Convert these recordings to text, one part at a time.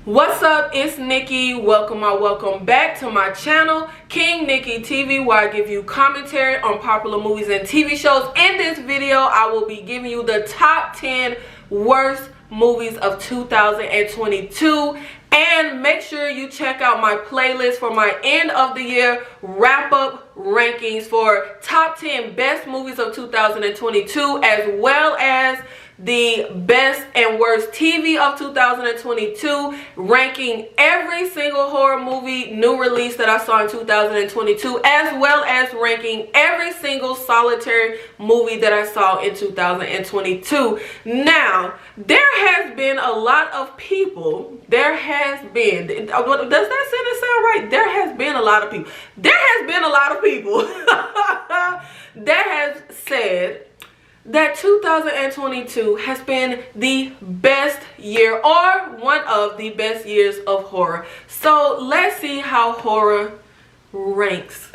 What's up? It's Nikki. Welcome back to my channel, King Nikki TV, where I give you commentary on popular movies and TV shows. In this video, I will be giving you the top 10 worst movies of 2022. And make sure you check out my playlist for my end of the year wrap-up rankings for top 10 best movies of 2022, as well as the best and worst TV of 2022, ranking every single horror movie new release that I saw in 2022, as well as ranking every single solitary movie that I saw in 2022. Now, there has been a lot of people, does that sentence sound right? There has been a lot of people. There has been a lot of people that has said that 2022 has been the best year, or one of the best years of horror. So let's see how horror ranks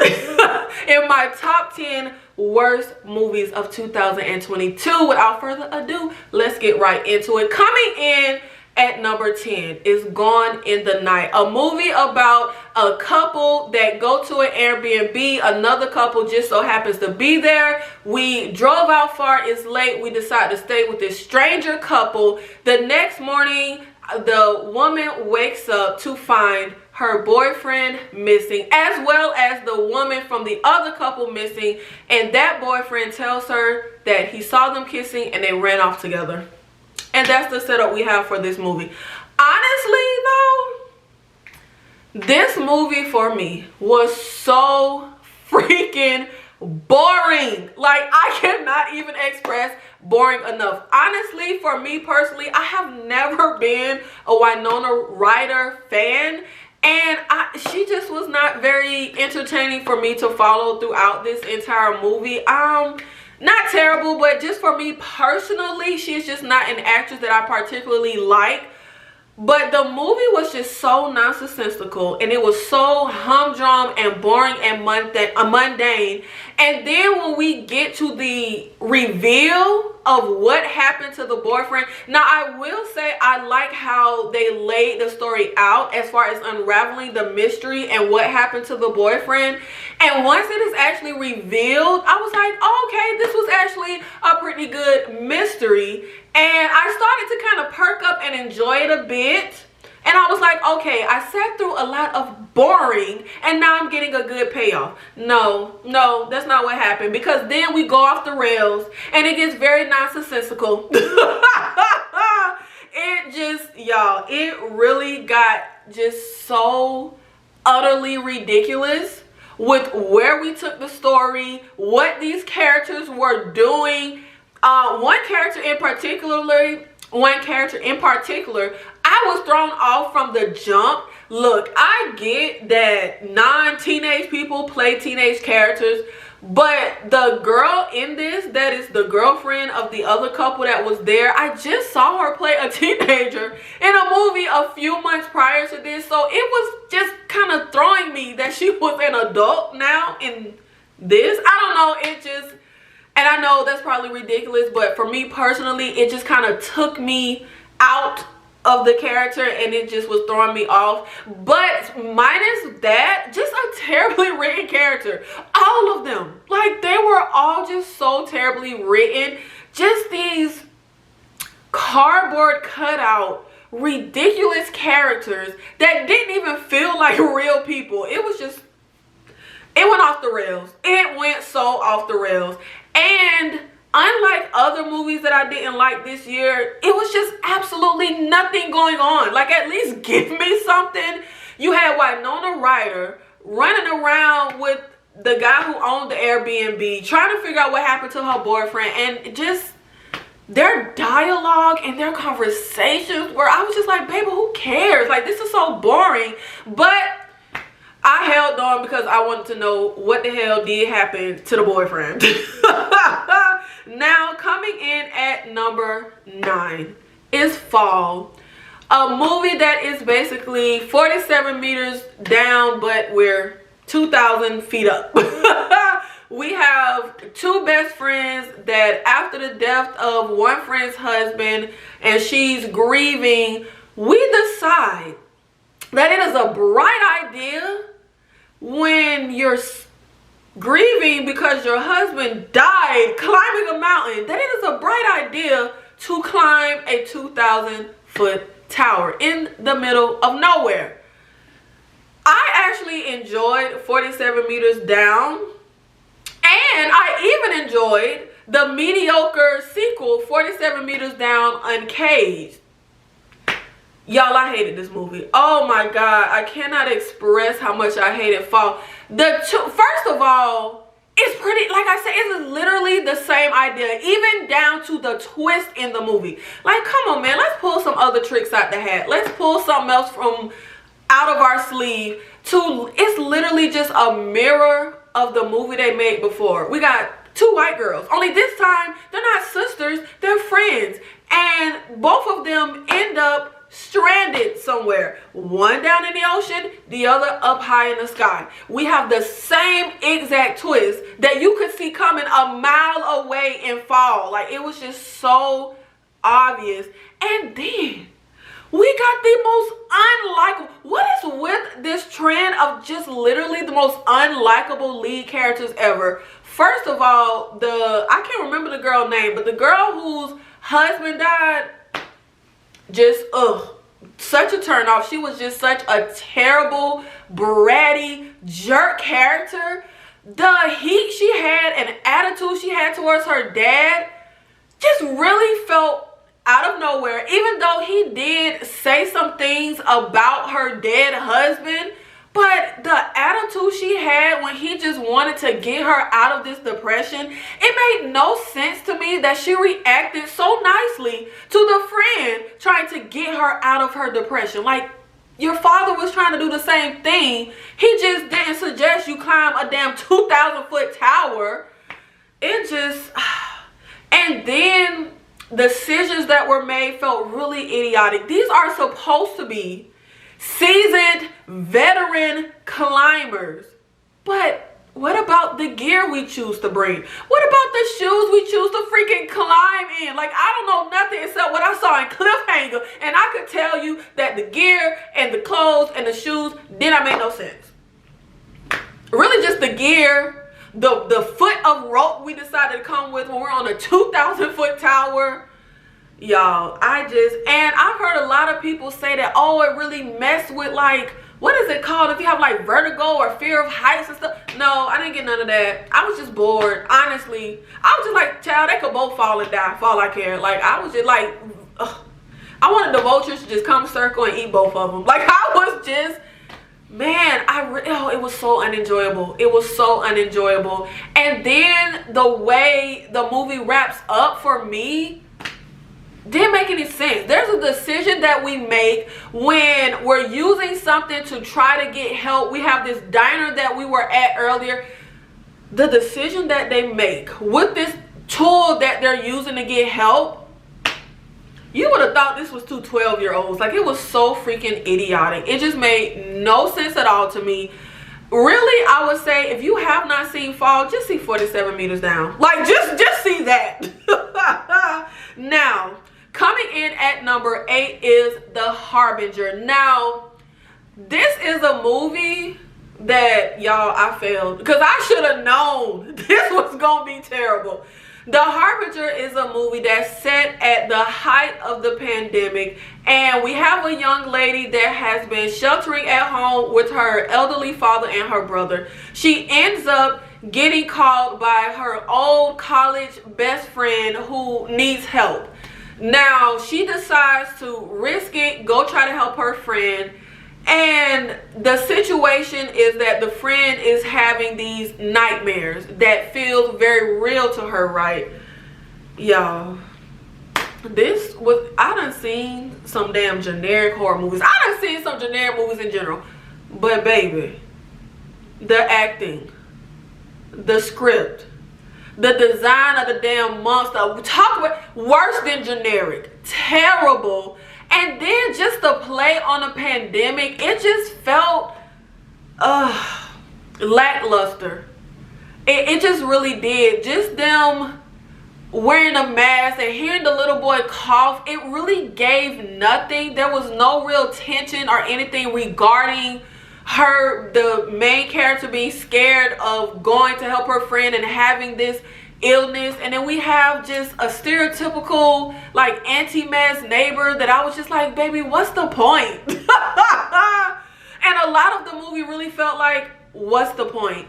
in my top 10 worst movies of 2022. Without further ado, let's get right into it. Coming in at number 10 is Gone in the Night, a movie about a couple that go to an Airbnb. Another couple just so happens to be there. We drove out far, it's late, we decided to stay with this stranger couple. The next morning, the woman wakes up to find her boyfriend missing, as well as the woman from the other couple missing, and that boyfriend tells her that he saw them kissing and they ran off together. And that's the setup we have for this movie. Honestly, though, this movie for me was so freaking boring. Like, I cannot even express boring enough. Honestly, for me personally, I have never been a Winona Ryder fan. And she just was not very entertaining for me to follow throughout this entire movie. Not terrible, but just for me personally, she's just not an actress that I particularly like. But the movie was just so nonsensical, and it was so humdrum and boring and mundane. And then when we get to the reveal of what happened to the boyfriend, now I will say I like how they laid the story out as far as unraveling the mystery and what happened to the boyfriend. And once it is actually revealed, I was like, oh, okay, this was actually a pretty good mystery. And I started to kind of perk up and enjoy it a bit. And I was like, okay, I sat through a lot of boring, and now I'm getting a good payoff. No, that's not what happened, because then we go off the rails and it gets very nonsensical. It just, y'all, it really got just so utterly ridiculous with where we took the story, what these characters were doing. One character in particular, I was thrown off from the jump. Look, I get that non-teenage people play teenage characters, but the girl in this, that is the girlfriend of the other couple that was there, I just saw her play a teenager in a movie a few months prior to this. So it was just kind of throwing me that she was an adult now in this. I don't know, it just... And I know that's probably ridiculous, but for me personally, it just kind of took me out of the character, and it just was throwing me off. But minus that, just a terribly written character. All of them. Like, they were all just so terribly written. Just these cardboard cutout, ridiculous characters that didn't even feel like real people. It was just... it went off the rails. It went so off the rails. And unlike other movies that I didn't like this year, it was just absolutely nothing going on. Like, at least give me something. You had Winona Ryder running around with the guy who owned the Airbnb, trying to figure out what happened to her boyfriend, and just their dialogue and their conversations where I was just like, baby, who cares? Like, this is so boring. But I held on because I wanted to know what the hell did happen to the boyfriend. Now, coming in at number 9 is Fall, a movie that is basically 47 meters down, but we're 2,000 feet up. We have two best friends that, after the death of one friend's husband, and she's grieving we decide that it is a bright idea when you're grieving because your husband died climbing a mountain, that it is a bright idea to climb a 2,000-foot tower in the middle of nowhere. I actually enjoyed 47 meters down, and I even enjoyed the mediocre sequel, 47 meters down, Uncaged. Y'all, I hated this movie. Oh my God, I cannot express how much I hated Fall. First of all, it's pretty, like I said, it's literally the same idea, even down to the twist in the movie. Like, come on, man, let's pull some other tricks out the hat. Let's pull something else from out of our sleeve. It's literally just a mirror of the movie they made before. We got two white girls, only this time they're not sisters, they're friends, and both of them end up stranded somewhere, one down in the ocean, the other up high in the sky. We have the same exact twist that you could see coming a mile away in Fall. Like, it was just so obvious. And then we got the most unlikable. What is with this trend of just literally the most unlikable lead characters ever? First of all, I can't remember the girl's name, but the girl whose husband died, just such a turn off. She was just such a terrible, bratty, jerk character. The heat she had and attitude she had towards her dad just really felt out of nowhere. Even though he did say some things about her dead husband, but the attitude she had when he just wanted to get her out of this depression, it made no sense to me that she reacted so nicely to the friend trying to get her out of her depression. Like, your father was trying to do the same thing. He just didn't suggest you climb a damn 2,000-foot tower. It just... And then decisions that were made felt really idiotic. These are supposed to be seasoned veteran climbers, but what about the gear we choose to bring? What about the shoes we choose to freaking climb in? Like, I don't know nothing except what I saw in Cliffhanger, and I could tell you that the gear and the clothes and the shoes did not make no sense. Really, just the gear, the foot of rope we decided to come with when we're on a 2,000-foot tower. Y'all, and I've heard a lot of people say that, oh, it really messed with, like, what is it called if you have like vertigo or fear of heights and stuff? No, I didn't get none of that. I was just bored, honestly. I was just like, child, they could both fall and die for all I care. Like, I was just like, ugh. I wanted the vultures to just come circle and eat both of them. Like, I was just, man, it was so unenjoyable. It was so unenjoyable. And then the way the movie wraps up for me didn't make any sense. There's a decision that we make when we're using something to try to get help. We have this diner that we were at earlier. The decision that they make with this tool that they're using to get help, you would have thought this was two 12-year-olds. Like, it was so freaking idiotic. It just made no sense at all to me. Really, I would say if you have not seen Fall, just see 47 meters down. Like, just see that. Now, coming in at number 8 is The Harbinger. Now, this is a movie that, y'all, I failed because I should have known this was gonna be terrible. The Harbinger is a movie that's set at the height of the pandemic, and we have a young lady that has been sheltering at home with her elderly father and her brother. She ends up getting called by her old college best friend who needs help. Now, she decides to risk it, go try to help her friend. And the situation is that the friend is having these nightmares that feel very real to her, right? Y'all, I done seen some damn generic horror movies. I done seen some generic movies in general. But baby, the acting, the script, the design of the damn monster, we talk about worse than generic, terrible. And then just the play on a pandemic, it just felt lackluster. It just really did. Just them wearing a mask and hearing the little boy cough, it really gave nothing. There was no real tension or anything regarding her, the main character, being scared of going to help her friend and having this illness. And then we have just a stereotypical like anti-mask neighbor that I was just like, baby, what's the point? And a lot of the movie really felt like, what's the point?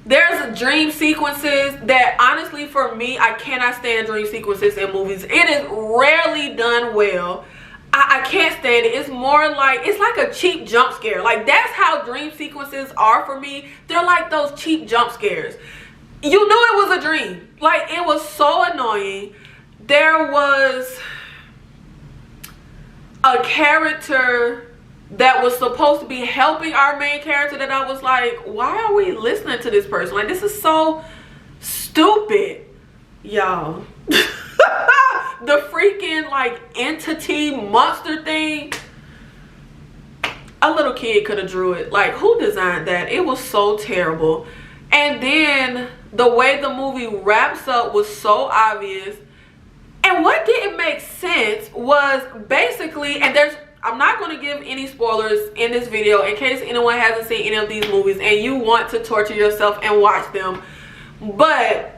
There's dream sequences that honestly for me, I cannot stand dream sequences in movies. It is rarely done well. I can't stand it. It's more like, it's like a cheap jump scare. Like, that's how dream sequences are for me. They're like those cheap jump scares. You knew it was a dream. Like, it was so annoying. There was a character that was supposed to be helping our main character that I was like, why are we listening to this person? Like, this is so stupid, y'all. The freaking like entity monster thing, a little kid could have drew it. Like, who designed that? It was so terrible. And then the way the movie wraps up was so obvious. And what didn't make sense was basically, and I'm not going to give any spoilers in this video in case anyone hasn't seen any of these movies and you want to torture yourself and watch them. But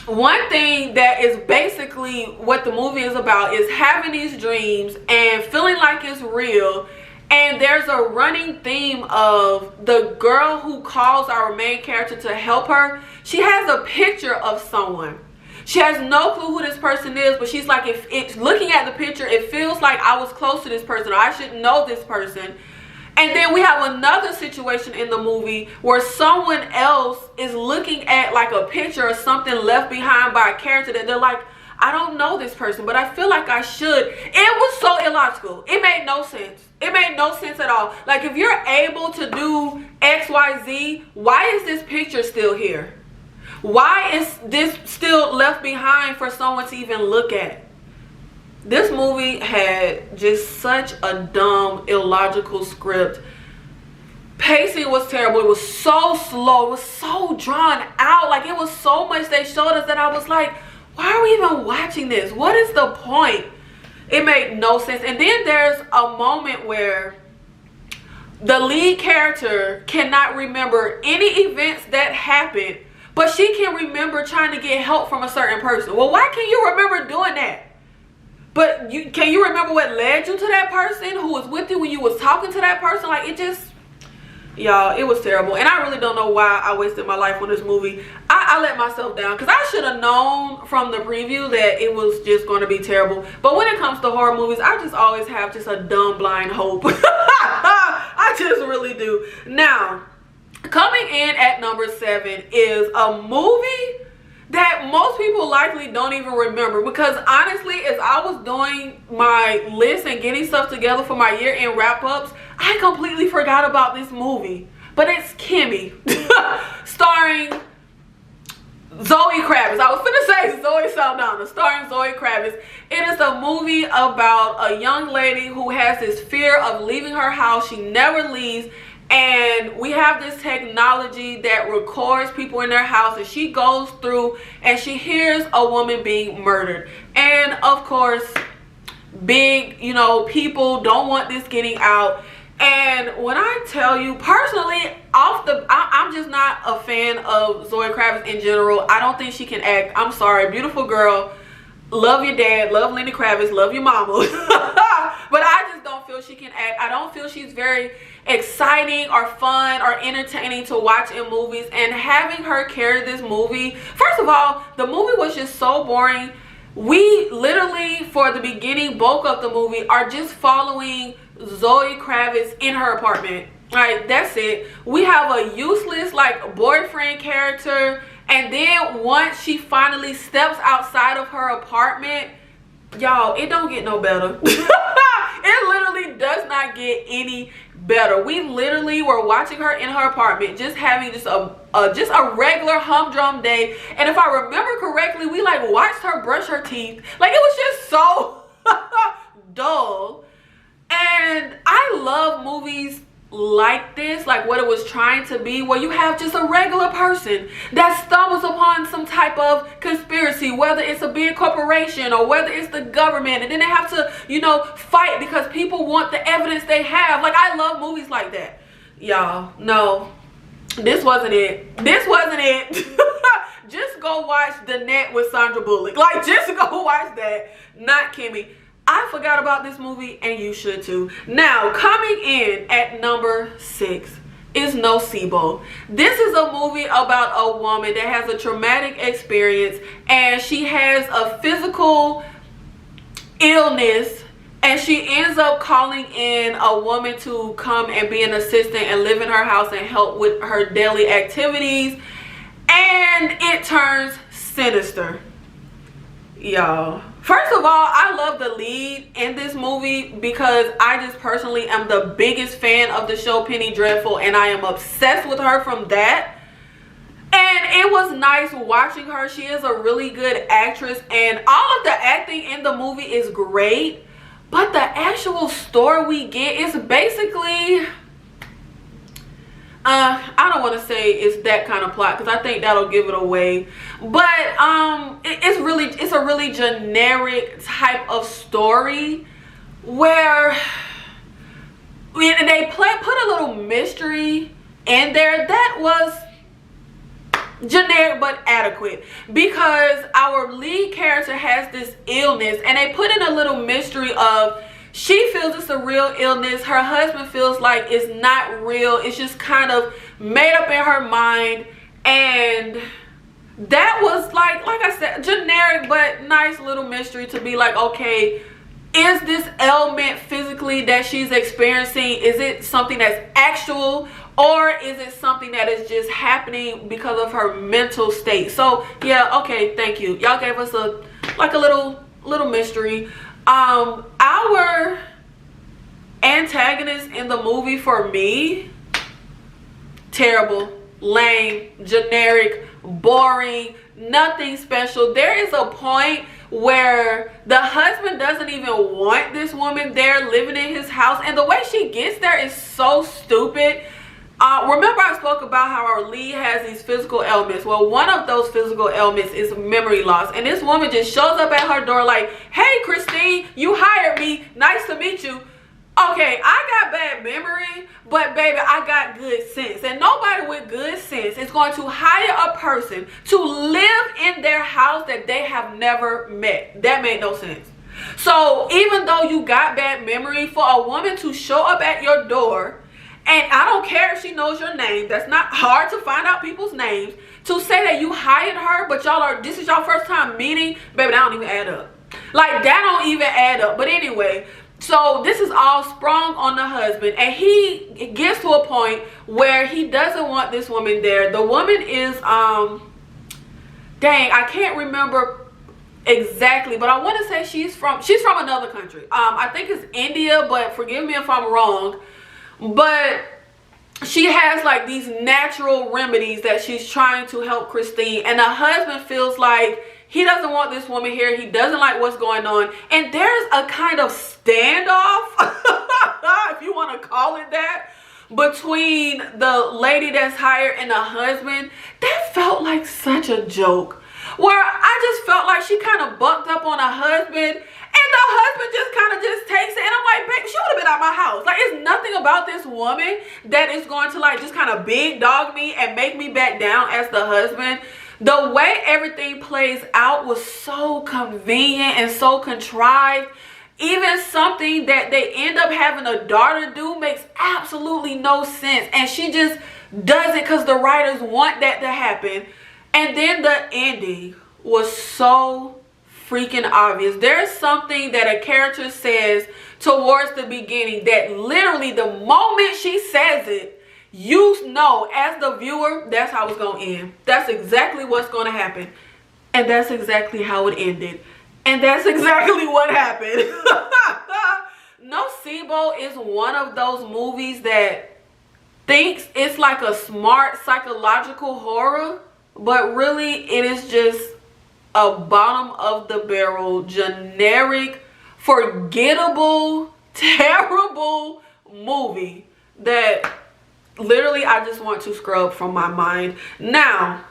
one thing that is basically what the movie is about is having these dreams and feeling like it's real. And there's a running theme of the girl who calls our main character to help her. She has a picture of someone. She has no clue who this person is, but she's like, if it's looking at the picture, it feels like I was close to this person, or I should know this person. And then we have another situation in the movie where someone else is looking at like a picture or something left behind by a character that they're like, I don't know this person, but I feel like I should. It was so illogical. It made no sense. It made no sense at all. Like, if you're able to do XYZ, why is this picture still here? Why is this still left behind for someone to even look at? This movie had just such a dumb, illogical script. Pacing was terrible. It was so slow. It was so drawn out. Like, it was so much they showed us that I was like, why are we even watching this? What is the point? It made no sense. And then there's a moment where the lead character cannot remember any events that happened, but she can remember trying to get help from a certain person. Well, why can't you remember doing that? But can you remember what led you to that person, who was with you when you was talking to that person? Like, it just, y'all, it was terrible. And I really don't know why I wasted my life on this movie. I let myself down because I should have known from the preview that it was just going to be terrible. But when it comes to horror movies, I just always have just a dumb blind hope. I just really do. Now, coming in at number 7 is a movie that most people likely don't even remember, because honestly, as I was doing my list and getting stuff together for my year-end wrap-ups, I completely forgot about this movie. But it's Kimmy, starring Zoe Kravitz. I was finna say Zoe Saldana, starring Zoe Kravitz. It is a movie about a young lady who has this fear of leaving her house. She never leaves. And we have this technology that records people in their house, and she goes through and she hears a woman being murdered. And of course, big, you know, people don't want this getting out. And when I tell you, personally, I'm just not a fan of Zoe Kravitz in general. I don't think she can act. I'm sorry, beautiful girl. Love your dad, love Lenny Kravitz, love your mama. But I just don't feel she can act. I don't feel she's very exciting or fun or entertaining to watch in movies. And having her carry this movie, first of all, the movie was just so boring. We literally, for the beginning bulk of the movie, are just following Zoe Kravitz in her apartment. Right, that's it. We have a useless like boyfriend character. And then once she finally steps outside of her apartment, y'all, it don't get no better. It literally does not get any better. We literally were watching her in her apartment, just having just a regular humdrum day. And if I remember correctly, we like watched her brush her teeth. Like, it was just so dull. And I love movies like this, like what it was trying to be, where you have just a regular person that stumbles upon some type of conspiracy, whether it's a big corporation or whether it's the government, and then they have to, you know, fight because people want the evidence they have. Like, I love movies like that. Y'all, no, this wasn't it. This wasn't it. Just go watch The Net with Sandra Bullock. Like, just go watch that, not Kimmy. I forgot about this movie, and you should too. Now, coming in at number 6 is Nocebo. This is a movie about a woman that has a traumatic experience, and she has a physical illness, and she ends up calling in a woman to come and be an assistant and live in her house and help with her daily activities, and it turns sinister. Y'all, first of all, I love the lead in this movie because I just personally am the biggest fan of the show Penny Dreadful, and I am obsessed with her from that. And it was nice watching her. She is a really good actress, and all of the acting in the movie is great, but the actual story we get is basically, I don't want to say it's that kind of plot because I think that'll give it away, but it's a really generic type of story where they put a little mystery in there that was generic but adequate, because our lead character has this illness, and they put in a little mystery of, she feels it's a real illness, her husband feels like it's not real, it's just kind of made up in her mind. And that was like I said, generic but nice little mystery to be like, okay, is this ailment physically that she's experiencing, is it something that's actual, or is it something that is just happening because of her mental state? So yeah, okay, thank you, y'all gave us a little mystery. Our antagonist in the movie, for me, terrible, lame, generic, boring, nothing special. There is a point where the husband doesn't even want this woman there living in his house, and the way she gets there is so stupid. Remember I spoke about how our lead has these physical ailments. Well, one of those physical ailments is memory loss, and this woman just shows up at her door like, hey Christine, you hired me, nice to meet you. Okay, I got bad memory, but baby, I got good sense, and nobody with good sense is going to hire a person to live in their house that they have never met. That made no sense. So even though you got bad memory, for a woman to show up at your door, and I don't care if she knows your name, that's not hard to find out people's names, to say that you hired her, but this is your first time meeting, baby, that don't even add up. Like, that don't even add up. But anyway, so this is all sprung on the husband, and he gets to a point where he doesn't want this woman there. The woman is, dang, I can't remember exactly, but I want to say she's from another country. I think it's India, but forgive me if I'm wrong. But she has like these natural remedies that she's trying to help Christine, and the husband feels like he doesn't want this woman here. He doesn't like what's going on, and there's a kind of standoff, if you want to call it that, between the lady that's hired and the husband. That felt like such a joke, where I just felt like she kind of bucked up on her husband, and the husband just kind of just takes it, and I'm like, babe, she would have been out my house. Like, it's nothing about this woman that is going to like just kind of big dog me and make me back down as the husband. The way everything plays out was so convenient and so contrived. Even something that they end up having a daughter do makes absolutely no sense, and she just does it because the writers want that to happen. And then the ending was so freaking obvious. There's something that a character says towards the beginning that literally the moment she says it, you know as the viewer, that's how it's going to end. That's exactly what's going to happen. And that's exactly how it ended. And that's exactly what happened. Nocebo is one of those movies that thinks it's like a smart psychological horror, but really it is just a bottom of the barrel, generic, forgettable, terrible movie that literally I just want to scrub from my mind. Now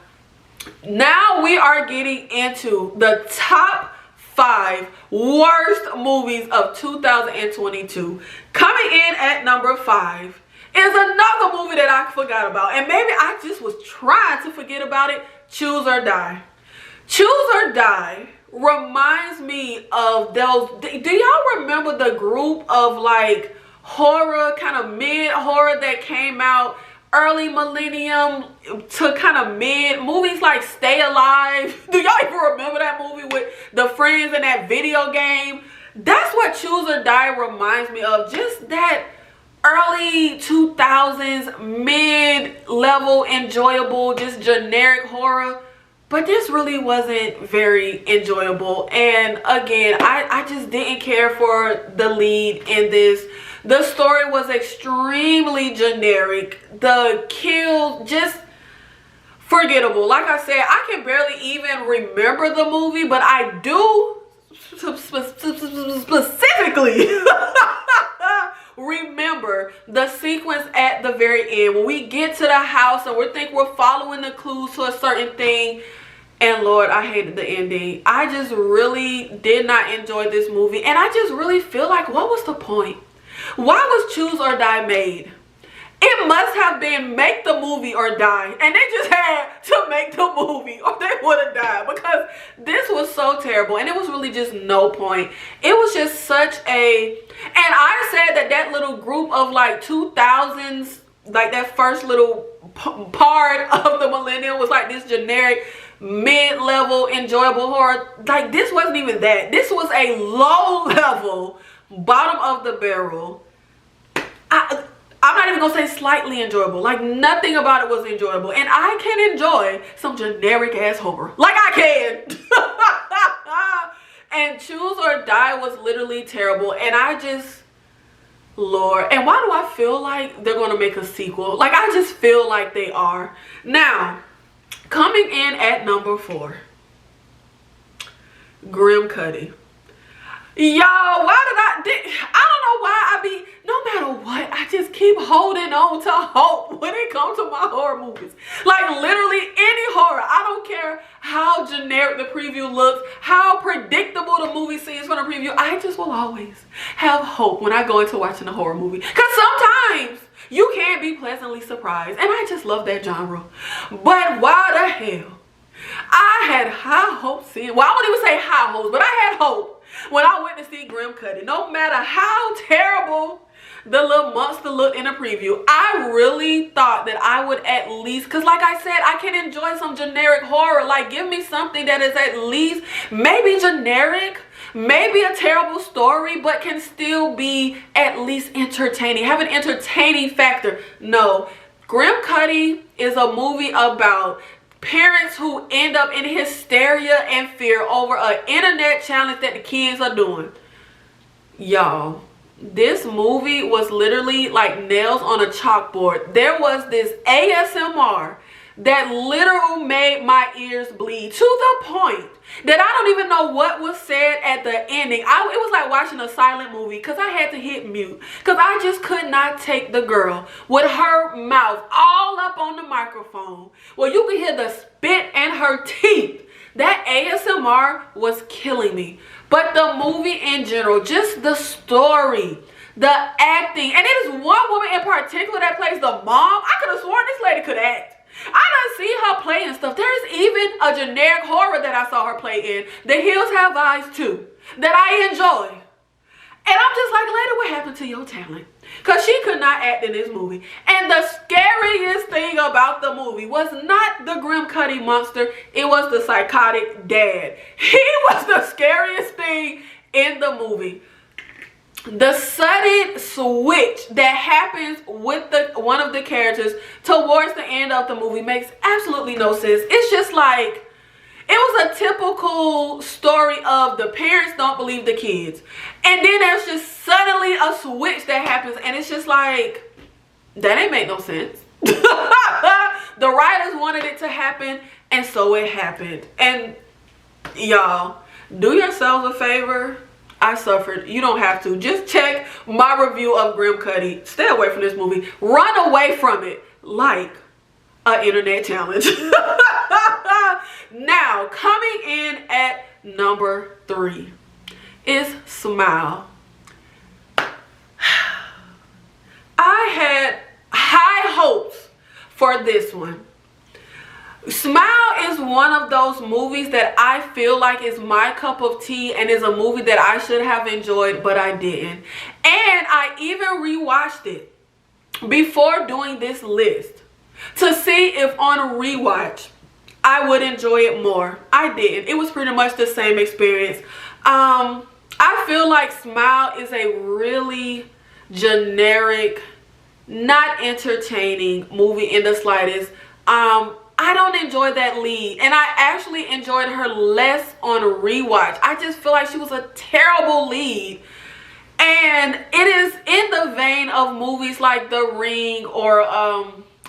we are getting into the top 5 worst movies of 2022. Coming in at number 5 is another movie that I forgot about, and maybe I just was trying to forget about it. Choose or Die. Choose or Die reminds me of those, do y'all remember the group of like horror, kind of mid horror that came out early millennium to kind of mid movies like Stay Alive? Do y'all even remember that movie with the friends in that video game? That's what Choose or Die reminds me of. Just that early 2000s mid-level enjoyable, just generic horror. But this really wasn't very enjoyable. And again, I just didn't care for the lead in this. The story was extremely generic. The kill, just forgettable. Like I said, I can barely even remember the movie, but I do specifically remember the sequence at the very end when we get to the house and we think we're following the clues to a certain thing. And Lord, I hated the ending. I just really did not enjoy this movie, and I just really feel like, what was the point? Why was Choose or Die made? It must have been make the movie or die, and they just had to make the movie or they would have died, because this was so terrible and it was really just no point. It was just such a, and I said that little group of like 2000s, like that first little part of the millennium was like this generic mid-level enjoyable horror. Like, this wasn't even that. This was a low level, bottom of the barrel, I'm not even gonna say slightly enjoyable. Like, nothing about it was enjoyable. And I can enjoy some generic ass horror. Like, I can. And Choose or Die was literally terrible. And I just, Lord. And why do I feel like they're gonna make a sequel? Like, I just feel like they are. Now, coming in at number 4, Grim Cuddy. Y'all, why did I don't know why I be, no matter what, I just keep holding on to hope when it comes to my horror movies. Like, literally any horror. I don't care how generic the preview looks, how predictable the movie seems from the preview. I just will always have hope when I go into watching a horror movie. Because sometimes you can be pleasantly surprised, and I just love that genre. But why the hell? I had high hopes seeing, well, I wouldn't even say high hopes, but I had hope when I went to see Grim Cuddy. No matter how terrible the little monster looked in a preview, I really thought that I would at least, because like I said, I can enjoy some generic horror. Like, give me something that is at least maybe generic, maybe a terrible story, but can still be at least entertaining, have an entertaining factor. No, Grim Cuddy is a movie about parents who end up in hysteria and fear over an internet challenge that the kids are doing. Y'all, this movie was literally like nails on a chalkboard. There was this ASMR that literally made my ears bleed, to the point that I don't even know what was said at the ending. It was like watching a silent movie, because I had to hit mute, because I just could not take the girl with her mouth all up on the microphone. Well, you could hear the spit and her teeth. That ASMR was killing me. But the movie in general, just the story, the acting, and it is one woman in particular that plays the mom. I could have sworn this lady could act. I done see her play and stuff. There's even a generic horror that I saw her play in, The Hills Have Eyes 2, that I enjoy. And I'm just like, lady, what happened to your talent? Because she could not act in this movie. And the scariest thing about the movie was not the Grim Cuddy monster. It was the psychotic dad. He was the scariest thing in the movie. The sudden switch that happens with one of the characters towards the end of the movie makes absolutely no sense. It's just like, it was a typical story of the parents don't believe the kids, and then there's just suddenly a switch that happens, and it's just like, that ain't make no sense. The writers wanted it to happen, and so it happened. And y'all, do yourselves a favor. I suffered. You don't have to. Just check my review of Grim Cuddy. Stay away from this movie. Run away from it like an internet challenge. Now, coming in at number 3 is Smile. I had high hopes for this one. Smile is one of those movies that I feel like is my cup of tea and is a movie that I should have enjoyed, but I didn't. And I even rewatched it before doing this list to see if on a rewatch I would enjoy it more. I didn't. It was pretty much the same experience. I feel like Smile is a really generic, not entertaining movie in the slightest. I don't enjoy that lead, and I actually enjoyed her less on a rewatch. I just feel like she was a terrible lead, and it is in the vein of movies like The Ring or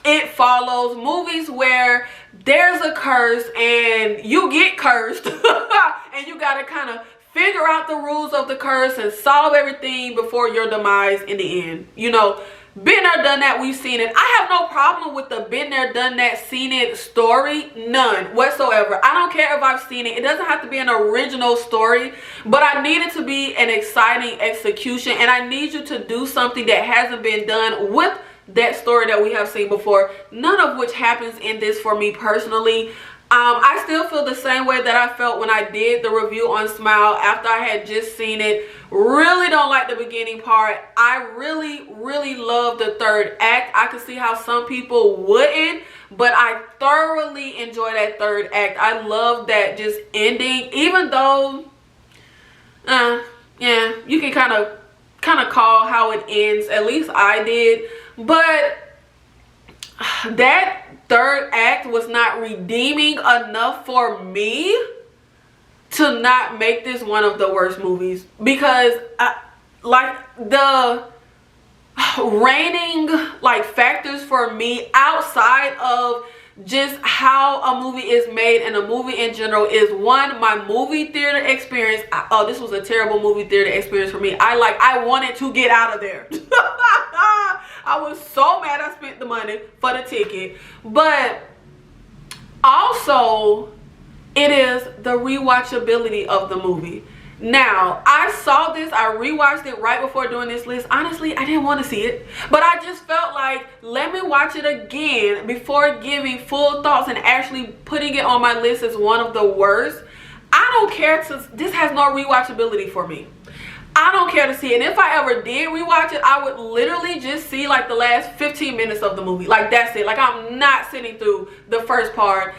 It Follows, movies where there's a curse and you get cursed and you gotta kind of figure out the rules of the curse and solve everything before your demise in the end. You know, been there, done that, we've seen it. I have no problem with the been there, done that, seen it story. None whatsoever. I don't care if I've seen it. It doesn't have to be an original story, but I need it to be an exciting execution, and I need you to do something that hasn't been done with that story that we have seen before, none of which happens in this for me personally. I still feel the same way that I felt when I did the review on Smile after I had just seen it. Really don't like the beginning part. I really love the third act. I could see how some people wouldn't, but I thoroughly enjoy that third act. I love that just ending, even though yeah, you can kind of call how it ends. At least I did. But that third act was not redeeming enough for me to not make this one of the worst movies, because like the reigning factors for me outside of just how a movie is made and a movie in general is, one, my movie theater experience. Oh, this was a terrible movie theater experience for me. I wanted to get out of there. I was so mad I spent the money for the ticket. But also, it is the rewatchability of the movie. Now, I saw this, I rewatched it right before doing this list. Honestly, I didn't want to see it, but I just felt like, let me watch it again before giving full thoughts and actually putting it on my list as one of the worst. I don't care this has no rewatchability for me. I don't care to see it. And if I ever did rewatch it, I would literally just see like the last 15 minutes of the movie. Like, that's it. Like, I'm not sitting through the first part.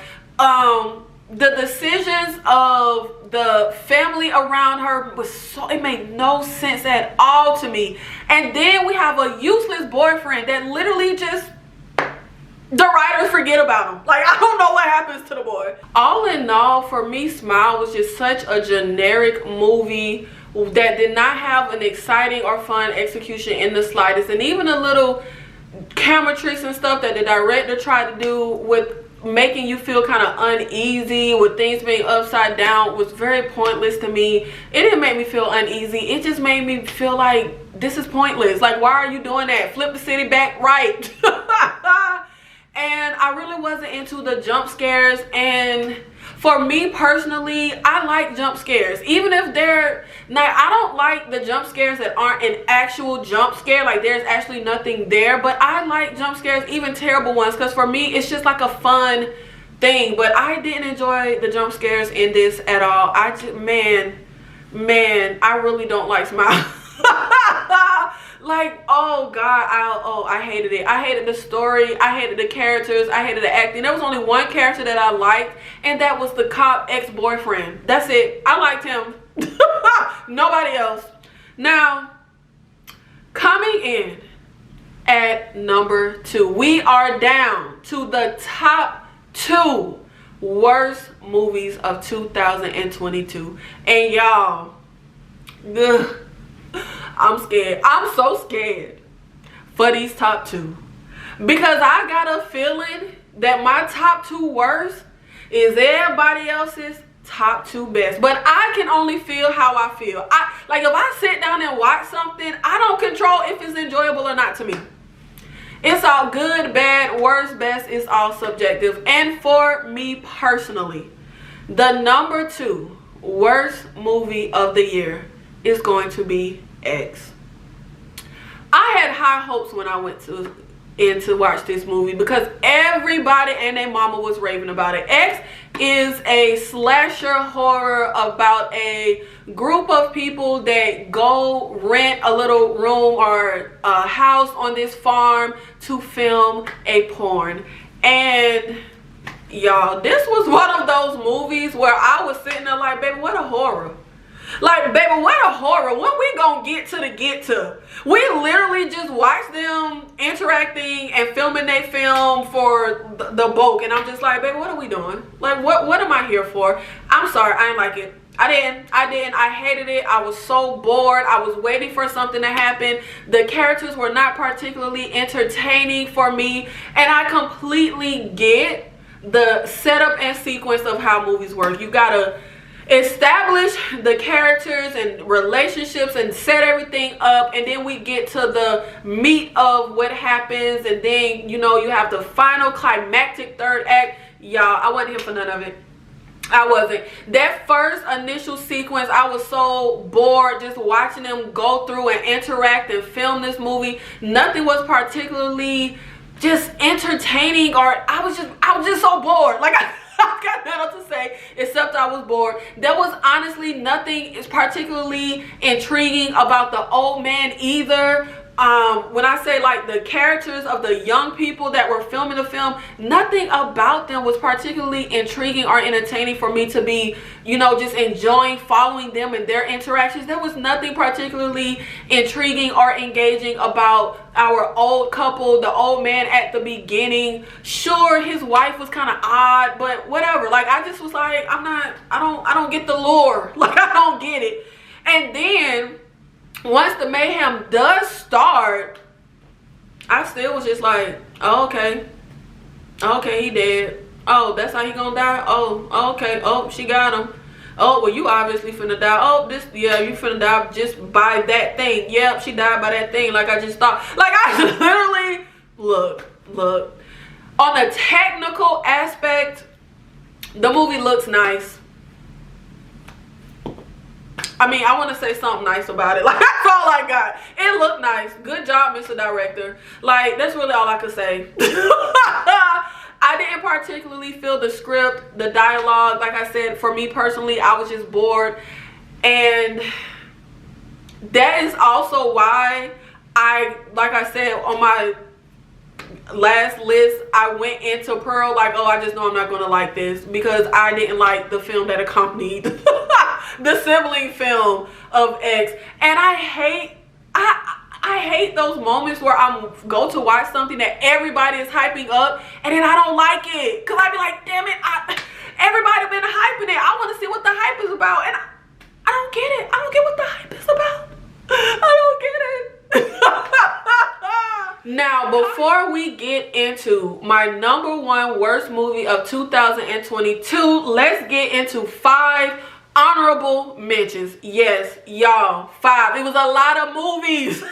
The decisions of the family around her was it made no sense at all to me. And then we have a useless boyfriend that literally just, the writers forget about him. Like, I don't know what happens to the boy. All in all, for me, Smile was just such a generic movie that did not have an exciting or fun execution in the slightest. And even the little camera tricks and stuff that the director tried to do with making you feel kind of uneasy with things being upside down was very pointless to me. It didn't make me feel uneasy. It just made me feel like this is pointless. Like, why are you doing that? Flip the city back right. And I really wasn't into the jump scares. And for me personally, I like jump scares. Even if they're not, I don't like the jump scares that aren't an actual jump scare. Like, there's actually nothing there. But I like jump scares, even terrible ones, because for me, it's just like a fun thing. But I didn't enjoy the jump scares in this at all. I just, man, I really don't like Smile. Like, oh God, I hated it. I hated the story. I hated the characters. I hated the acting. There was only one character that I liked, and that was the cop ex-boyfriend. That's it. I liked him. Nobody else. Now, coming in at number 2, we are down to the top 2 worst movies of 2022. And y'all, I'm scared. I'm so scared for these top 2, because I got a feeling that my top 2 worst is everybody else's top 2 best. But I can only feel how I feel. Like if I sit down and watch something, I don't control if it's enjoyable or not to me. It's all good, bad, worst, best. It's all subjective. And for me personally, the number 2 worst movie of the year is going to be X. I had high hopes when I went in to watch this movie because everybody and their mama was raving about it. X is a slasher horror about a group of people that go rent a little room or a house on this farm to film a porn. And y'all, this was one of those movies where I was sitting there like, baby, what a horror. Like, baby, what a horror. When we gonna get to? We literally just watched them interacting and filming their film for the boat. And I'm just like, baby, what are we doing? Like, what am I here for? I'm sorry, I didn't like it. I didn't. I hated it. I was so bored. I was waiting for something to happen. The characters were not particularly entertaining for me. And I completely get the setup and sequence of how movies work. You gotta establish the characters and relationships and set everything up, and then we get to the meat of what happens, and then you have the final climactic third act. Y'all, I wasn't here for none of it. I wasn't. That first initial sequence, I was so bored just watching them go through and interact and film this movie. Nothing was particularly just entertaining, or I was just so bored. Like I got nothing to say except I was bored. There was honestly nothing is particularly intriguing about the old man either. When I say like the characters of the young people that were filming the film, nothing about them was particularly intriguing or entertaining for me to be, just enjoying following them and their interactions. There was nothing particularly intriguing or engaging about our old couple, the old man at the beginning. Sure, his wife was kind of odd, but whatever. Like, I just was like, I don't get the lure. Like, I don't get it. And then once the mayhem does start, I still was just like, oh, okay, he dead. Oh, that's how he gonna die. Oh, okay. Oh, she got him. Oh, well, you obviously finna die. Oh, you finna die just by that thing. Yep, she died by that thing. Like I just thought. Like I literally look. On a technical aspect, the movie looks nice. I mean, I want to say something nice about it. Like, that's all I got. It looked nice. Good job, Mr. Director. Like, that's really all I could say. I didn't particularly feel the script, the dialogue. Like I said, for me personally, I was just bored. And that is also why like I said, on my last list, I went into Pearl like, oh, I just know I'm not going to like this, because I didn't like the film that accompanied the sibling film of X. And I hate those moments where I go to watch something that everybody is hyping up and then I don't like it, because I be like, damn it, everybody been hyping it. I want to see what the hype is about, and I don't get it. I don't get what the hype is about. I don't get it. Now, before we get into my #1 worst movie of 2022, let's get into 5 honorable mentions. Yes, y'all, 5. It was a lot of movies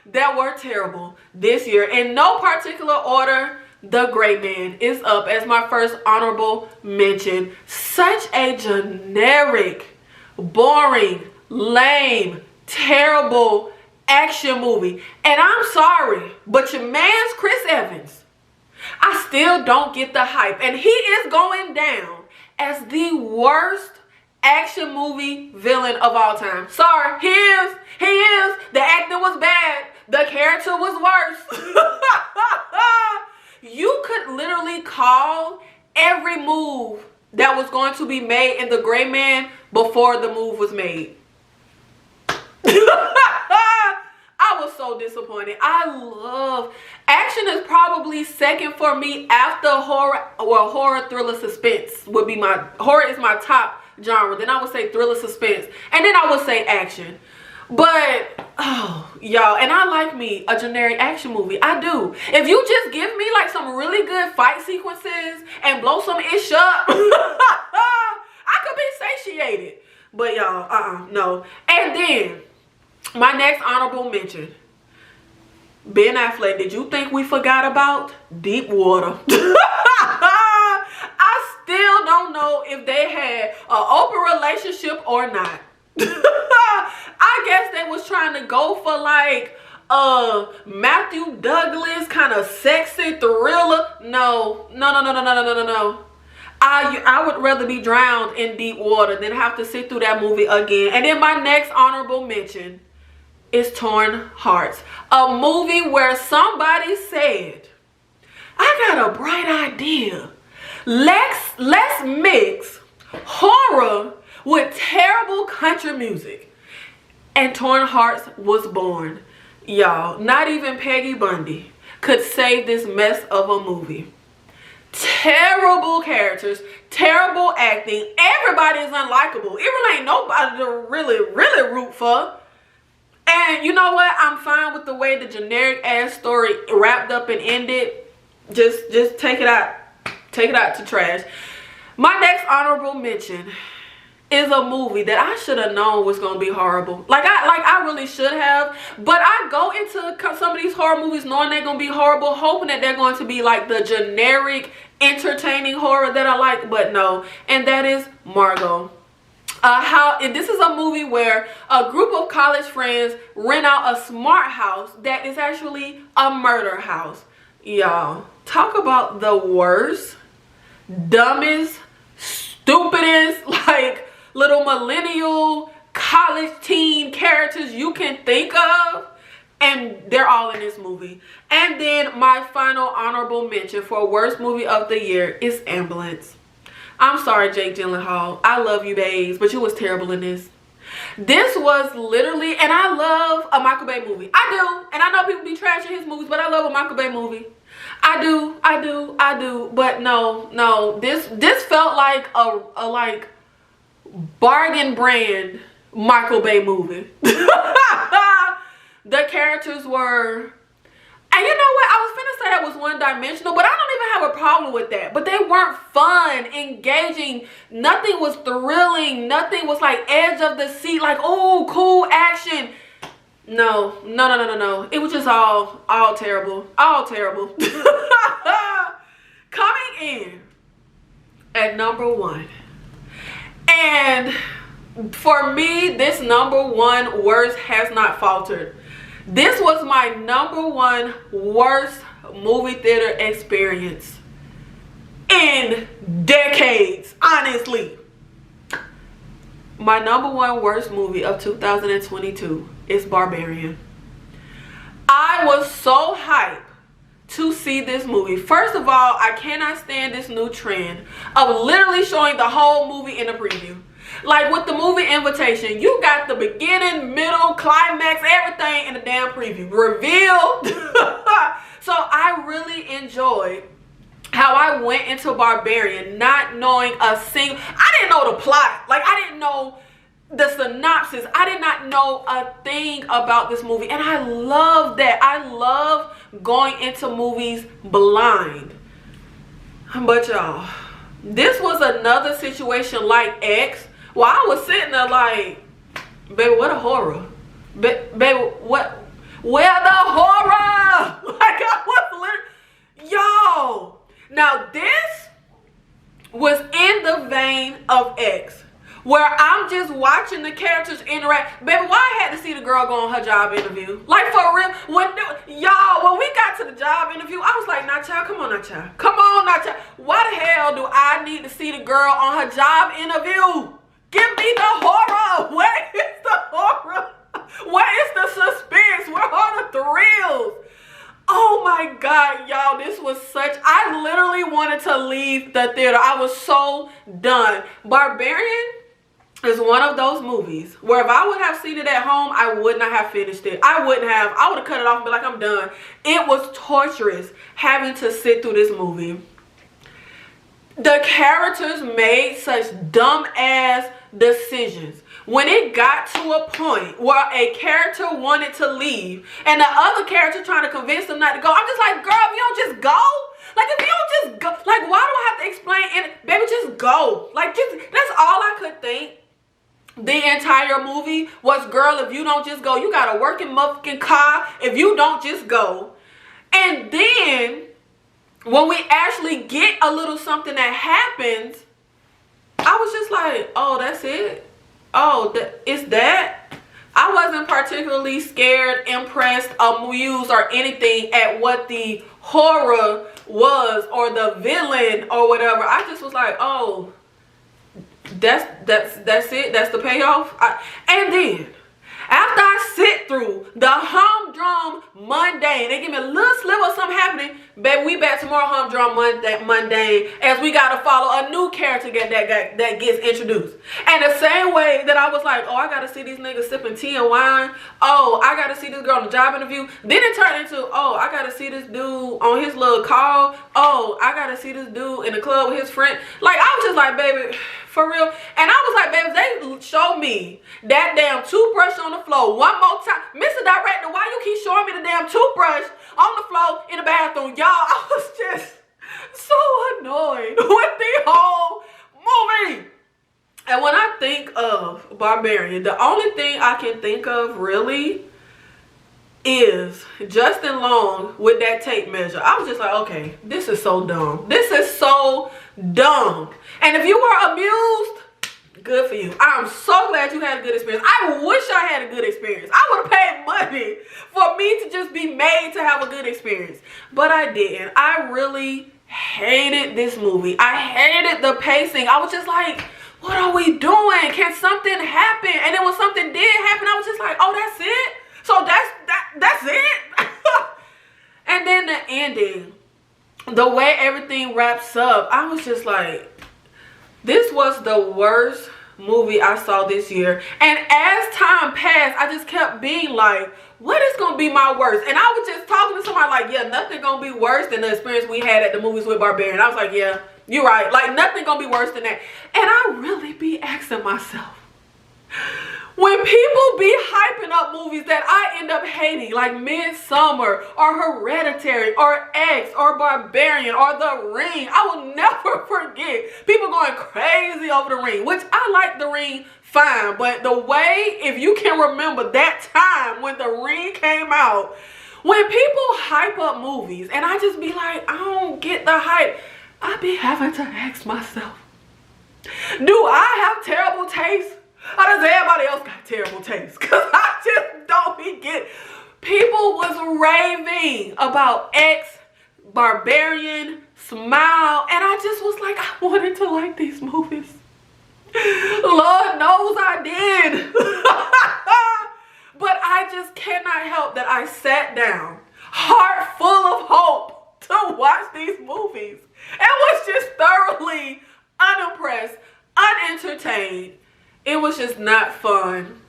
that were terrible this year. In no particular order, The Gray Man is up as my first honorable mention. Such a generic, boring, lame, terrible action movie. And I'm sorry, but your man's Chris Evans, I still don't get the hype. And he is going down as the worst action movie villain of all time. Sorry, he is. The acting was bad. The character was worse. You could literally call every move that was going to be made in The Gray Man before the move was made. I was so disappointed. Action is probably second for me after horror. Well, horror, thriller, suspense would be horror is my top genre. Then I would say thriller, suspense, and then I would say action. But oh y'all, and I like me a generic action movie. I do. If you just give me like some really good fight sequences and blow some ish up, I could be satiated. But y'all, no. And then my next honorable mention, Ben Affleck. Did you think we forgot about Deep Water? I still don't know if they had an open relationship or not. I guess they was trying to go for like Matthew Douglas kind of sexy thriller. No. I would rather be drowned in deep water than have to sit through that movie again. And then my next honorable mention is Torn Hearts, a movie where somebody said, I got a bright idea. Let's mix horror with terrible country music. And Torn Hearts was born. Y'all, not even Peggy Bundy could save this mess of a movie. Terrible characters, terrible acting. Everybody is unlikable. It really ain't nobody to really root for. And you know what? I'm fine with the way the generic ass story wrapped up and ended. Just take it out. Take it out to trash. My next honorable mention is a movie that I should have known was gonna be horrible. Like I really should have. But I go into some of these horror movies knowing they're gonna be horrible, hoping that they're going to be like the generic, entertaining horror that I like. But no, and that is Margot. This is a movie where a group of college friends rent out a smart house that is actually a murder house. Y'all, talk about the worst, dumbest, stupidest, like little millennial college teen characters you can think of, and they're all in this movie. And then my final honorable mention for worst movie of the year is Ambulance. I'm sorry, Jake Gyllenhaal, I love you, babes, but you was terrible in this. This was literally, and I love a Michael Bay movie. I do, and I know people be trashing his movies, but I love a Michael Bay movie. I do, but no, this felt like a like bargain brand Michael Bay movie. The characters were, and you know what, I was finna say that was one-dimensional, but I don't even have a problem with that. But they weren't fun, engaging, nothing was thrilling, nothing was like edge of the seat, like, oh, cool action. No. It was just all terrible. All terrible. Coming in at number 1. And for me, this number 1 worst has not faltered. This was my number 1 worst movie theater experience in decades, honestly. My number 1 worst movie of 2022 is Barbarian. I was so hyped to see this movie. First of all, I cannot stand this new trend of literally showing the whole movie in a preview. Like with the movie Invitation, you got the beginning, middle, climax, everything in the damn preview. Revealed. So I really enjoyed how I went into Barbarian not knowing a single, I didn't know the plot. Like I didn't know the synopsis. I did not know a thing about this movie. And I love that. I love going into movies blind. But y'all, this was another situation like X. Well, I was sitting there like, baby, what a horror. Baby, what? Where the horror? Like I was literally, y'all. Now this was in the vein of X, where I'm just watching the characters interact. Baby, why I had to see the girl go on her job interview? Like for real. When we got to the job interview, I was like, nah, child, come on, nah, child. Come on, nah, child. Why the hell do I need to see the girl on her job interview? Give me the horror. Where is the horror? Where is the suspense? Where are the thrills? Oh my God, y'all, this was I literally wanted to leave the theater. I was so done. Barbarian is one of those movies where if I would have seen it at home, I would not have finished it. I wouldn't have. I would have cut it off and be like, I'm done. It was torturous having to sit through this movie. The characters made such dumb ass decisions. when it got to a point where a character wanted to leave and the other character trying to convince them not to go, I'm just like, girl, if you don't just go, like if you don't just go, like why do I have to explain it? Baby, just go. Like that's all I could think. The entire movie was, girl, if you don't just go, you got a working motherfucking car, if you don't just go. And then when we actually get a little something that happens, I was just like, oh, that's it? Oh, it's that? I wasn't particularly scared, impressed, amused, or anything at what the horror was or the villain or whatever. I just was like, oh, that's it, that's the payoff. And then after I sit through the humdrum mundane, they give me a little sliver of something happening, baby, we back to more humdrum mundane as we gotta follow a new character that gets introduced. And the same way that I was like, oh, I gotta see these niggas sipping tea and wine, oh, I gotta see this girl on the job interview, then it turned into, oh, I gotta see this dude on his little call, oh, I gotta see this dude in the club with his friend. Like, I was just like, baby, for real. And I was like, baby, they showed me that damn toothbrush on the floor one more time. Mr. Director, why you keep showing me the damn toothbrush on the floor in the bathroom? Y'all, I was just so annoyed with the whole movie. And when I think of Barbarian, the only thing I can think of really is Justin Long with that tape measure. I was just like, okay, this is so dumb. This is so dumb. And if you were amused, good for you. I'm so glad you had a good experience. I wish I had a good experience. I would have paid money for me to just be made to have a good experience. But I didn't. I really hated this movie. I hated the pacing. I was just like, what are we doing? Can something happen? And then when something did happen, I was just like, oh, that's it? So that's it? And then the ending, the way everything wraps up, I was just like, this was the worst movie I saw this year. And as time passed, I just kept being like, what is gonna be my worst? And I was just talking to somebody like, yeah, nothing gonna be worse than the experience we had at the movies with Barbarian. I was like, yeah, you're right. Like, nothing gonna be worse than that. And I really be asking myself, when people be hyping up movies that I end up hating, like Midsommar or Hereditary or X or Barbarian or The Ring, I will never forget people going crazy over The Ring, which I like The Ring fine, but the way, if you can remember that time when The Ring came out, when people hype up movies and I just be like, I don't get the hype, I be having to ask myself, do I have terrible taste? Or does everybody else got terrible taste? Because I just don't be getting. People was raving about X, Barbarian, Smile, and I just was like, I wanted to like these movies. Lord knows I did. But I just cannot help that I sat down, heart full of hope, to watch these movies. And was just thoroughly unimpressed, unentertained. It was just not fun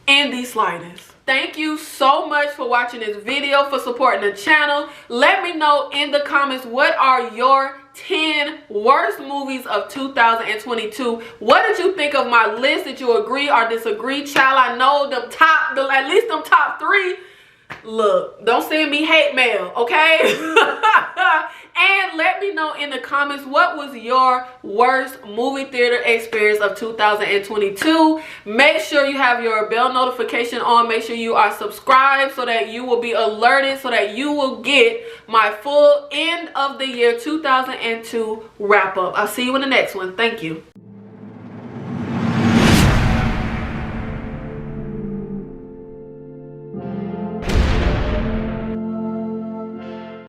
in the slightest. Thank you so much for watching this video, for supporting the channel. Let me know in the comments, what are your 10 worst movies of 2022? What did you think of my list? Did you agree or disagree? Child, I know at least them top 3. Look, don't send me hate mail, okay? And let me know in the comments, what was your worst movie theater experience of 2022? Make sure you have your bell notification on. Make sure you are subscribed so that you will be alerted, so that you will get my full end of the year 2002 wrap up. I'll see you in the next one. Thank you.